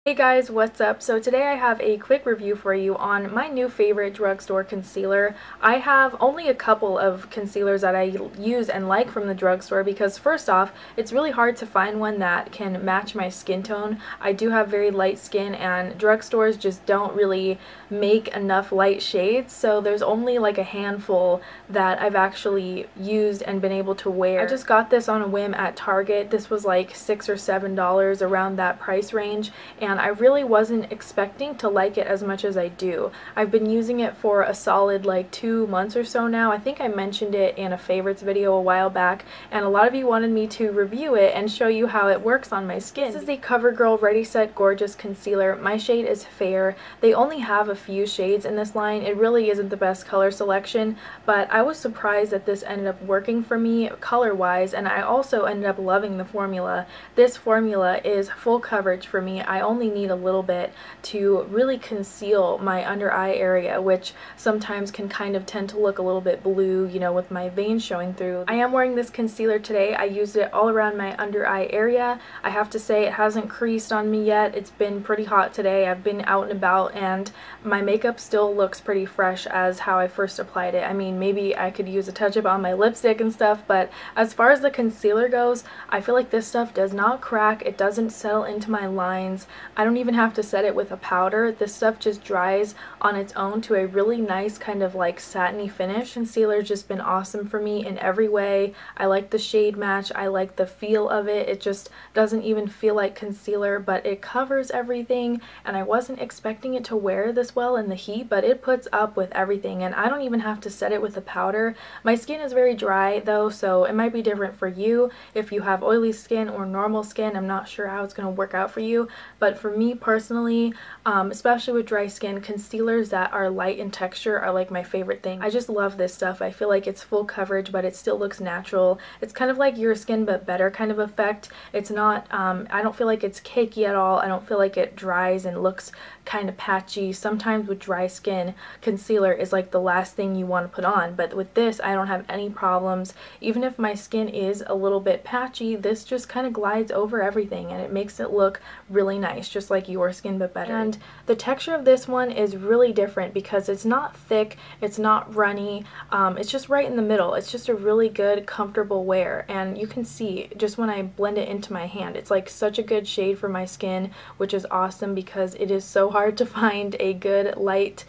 Hey guys, what's up? So today I have a quick review for you on my new favorite drugstore concealer. I have only a couple of concealers that I use and like from the drugstore because first off, it's really hard to find one that can match my skin tone. I do have very light skin and drugstores just don't really make enough light shades, so there's only like a handful that I've actually used and been able to wear. I just got this on a whim at Target. This was like $6 or $7 around that price range, and I really wasn't expecting to like it as much as I do. I've been using it for a solid like 2 months or so now. I think I mentioned it in a favorites video a while back, and a lot of you wanted me to review it and show you how it works on my skin. This is the CoverGirl Ready Set Gorgeous Concealer. My shade is Fair. They only have a few shades in this line. It really isn't the best color selection, but I was surprised that this ended up working for me color-wise, and I also ended up loving the formula. This formula is full coverage for me. I only need a little bit to really conceal my under eye area, which sometimes can kind of tend to look a little bit blue, you know, with my veins showing through. I am wearing this concealer today. I used it all around my under eye area. I have to say it hasn't creased on me yet. It's been pretty hot today. I've been out and about and my makeup still looks pretty fresh as how I first applied it. I mean, maybe I could use a touch-up on my lipstick and stuff, but as far as the concealer goes, I feel like this stuff does not crack. It doesn't settle into my lines. I don't even have to set it with a powder. This stuff just dries on its own to a really nice kind of like satiny finish. Concealer's just been awesome for me in every way. I like the shade match. I like the feel of it. It just doesn't even feel like concealer, but it covers everything, and I wasn't expecting it to wear this well in the heat, but it puts up with everything, and I don't even have to set it with a powder. My skin is very dry though, so it might be different for you if you have oily skin or normal skin. I'm not sure how it's going to work out for you, but for me personally, especially with dry skin, concealers that are light in texture are like my favorite thing. I just love this stuff. I feel like it's full coverage, but it still looks natural. It's kind of like your skin but better kind of effect. It's not, I don't feel like it's cakey at all. I don't feel like it dries and looks kind of patchy. Sometimes with dry skin, concealer is like the last thing you want to put on, but with this I don't have any problems. Even if my skin is a little bit patchy, this just kind of glides over everything and it makes it look really nice, just like your skin but better. And the texture of this one is really different because it's not thick, it's not runny, it's just right in the middle. It's just a really good comfortable wear, and you can see just when I blend it into my hand, it's like such a good shade for my skin, which is awesome because it is so hard to find a good light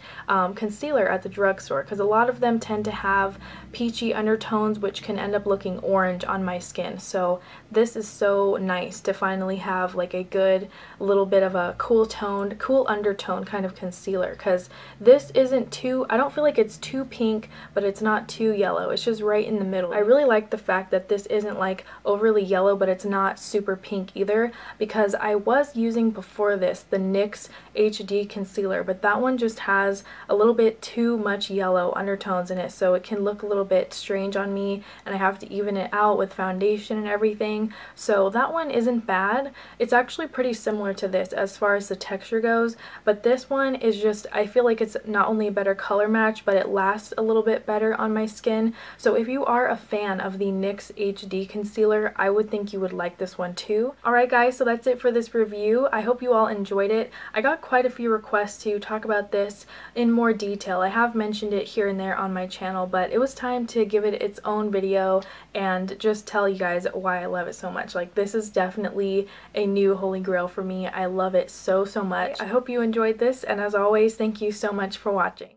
concealer at the drugstore, because a lot of them tend to have peachy undertones which can end up looking orange on my skin. So this is so nice to finally have like a good little bit of a cool toned, cool undertone kind of concealer, because this isn't too, I don't feel like it's too pink, but it's not too yellow. It's just right in the middle. I really like the fact that this isn't like overly yellow, but it's not super pink either, because I was using before this the NYX HD concealer, but that one just has a little bit too much yellow undertones in it, so it can look a little bit strange on me, and I have to even it out with foundation and everything. So that one isn't bad. It's actually pretty similar to this as far as the texture goes, but this one is just, I feel like it's not only a better color match, but it lasts a little bit better on my skin. So if you are a fan of the NYX HD concealer, I would think you would like this one too. Alright guys, so that's it for this review. I hope you all enjoyed it. I got quite a few requests to talk about this in more detail. I have mentioned it here and there on my channel, but it was time to give it its own video and just tell you guys why I love it so much. Like, this is definitely a new holy grail for me. I love it so much. I hope you enjoyed this, and as always, thank you so much for watching.